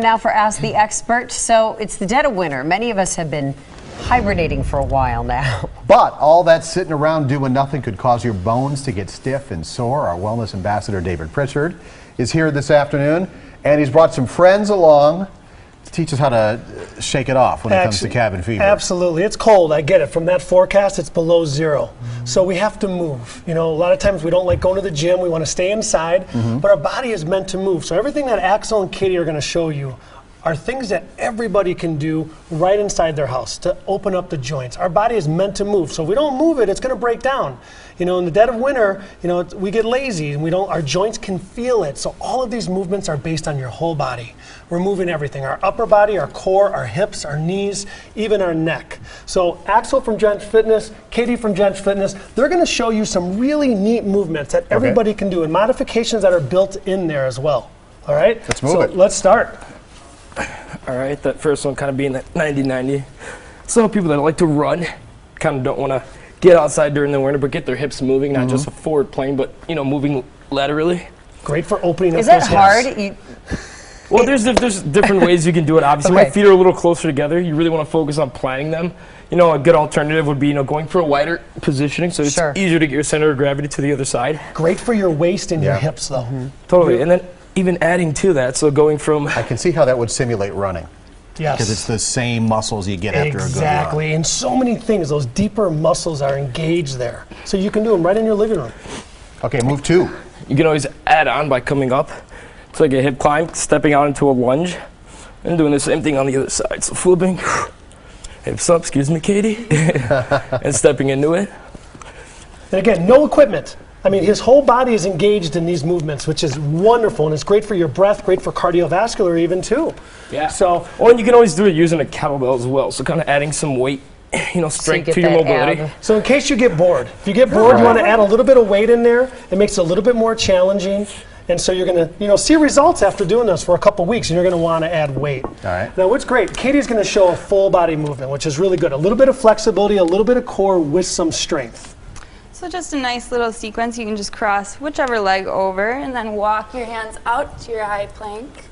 Now for Ask the Expert. So it's the dead of winter. Many of us have been hibernating for a while now. But all that sitting around doing nothing could cause your bones to get stiff and sore. Our wellness ambassador, David Pritchard, is here this afternoon, and he's brought some friends along to teach us how to shake it off when it comes to cabin fever. Absolutely. It's cold. I get it. From that forecast, it's below zero. So we have to move. You know, a lot of times we don't like going to the gym. We want to stay inside, but our body is meant to move. So everything that Axel and Katie are going to show you are things that everybody can do right inside their house to open up the joints. Our body is meant to move. So if we don't move it, it's going to break down. You know, in the dead of winter, you know, we get lazy and our joints can feel it. So all of these movements are based on your whole body. We're moving everything, our upper body, our core, our hips, our knees, even our neck. So Axel from Drench Fitness, Katie from Drench Fitness, they're going to show you some really neat movements that everybody can do and modifications that are built in there as well. All right? Let's move it. Let's start. All right, that first one kind of being that 90-90. Some people that like to run kind of don't want to get outside during the winter, but get their hips moving, not just a forward plane, but, you know, moving laterally. Great for opening up Is that hard? Well, there's different ways you can do it. Obviously, my feet are a little closer together. You really want to focus on planting them. You know, a good alternative would be, you know, going for a wider positioning, so it's easier to get your center of gravity to the other side. Great for your waist and your hips, though. Totally, and then even adding to that, so going from... I can see how that would simulate running. Yes. Because it's the same muscles you get after a good run. Exactly, and so many things, those deeper muscles are engaged there. So you can do them right in your living room. Okay, move two. You can always add on by coming up. It's like a hip climb, stepping out into a lunge, and doing the same thing on the other side. So flipping, hips up, excuse me, Katie, and stepping into it. And again, no equipment. I mean, his whole body is engaged in these movements, which is wonderful, and it's great for your breath, great for cardiovascular even too. Yeah. So, and you can always do it using a kettlebell as well. So kind of adding some weight, you know, strength to your mobility. So in case you get bored, if you get bored, you want to add a little bit of weight in there. It makes it a little bit more challenging. And so you're going to, you know, see results after doing this for a couple weeks, and you're going to want to add weight. All right. Now, what's great, Katie's going to show a full body movement, which is really good. A little bit of flexibility, a little bit of core with some strength. So just a nice little sequence. You can just cross whichever leg over and then walk your hands out to your high plank.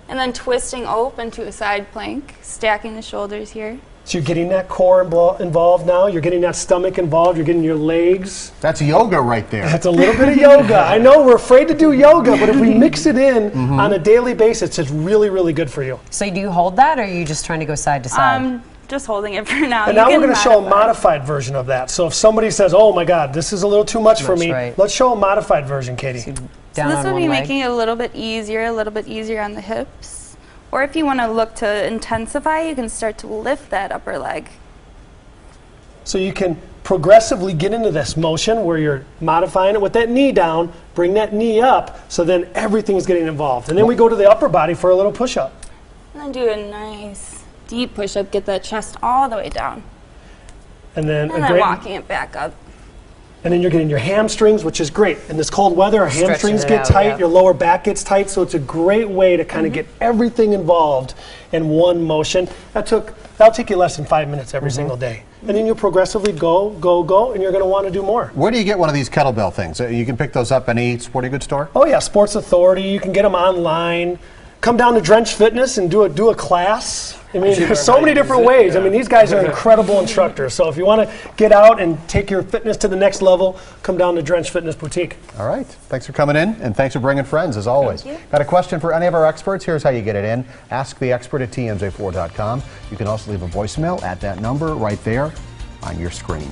And then twisting open to a side plank, stacking the shoulders here. So you're getting that core involved now. You're getting that stomach involved. You're getting your legs. That's yoga right there. That's a little bit of yoga. I know we're afraid to do yoga, but if we mix it in on a daily basis, it's really, really good for you. So do you hold that, or are you just trying to go side to side? Just holding it for now. And now we're going to show a modified version of that. So if somebody says, oh my God, this is a little too much for me, let's show a modified version, Katie. So this would be making it a little bit easier on the hips. Or if you want to look to intensify, you can start to lift that upper leg. So you can progressively get into this motion where you're modifying it with that knee down, bring that knee up, so then everything's getting involved. And then we go to the upper body for a little push-up. And then do a nice deep push-up, get that chest all the way down. And then walking it back up. And then you're getting your hamstrings, which is great. In this cold weather, our hamstrings get tight, your lower back gets tight, so it's a great way to kind of get everything involved in one motion. That'll take you less than 5 minutes every single day. And then you'll progressively go, and you're going to want to do more. Where do you get one of these kettlebell things? You can pick those up at any sporting goods store? Oh yeah, Sports Authority. You can get them online. Come down to Drench Fitness and do a class. I mean, there's so many different ways. I mean, these guys are incredible instructors. So if you want to get out and take your fitness to the next level, come down to Drench Fitness Boutique. All right. Thanks for coming in, and thanks for bringing friends, as always. Got a question for any of our experts? Here's how you get it in. Ask the expert at TMJ4.com. You can also leave a voicemail at that number right there on your screen.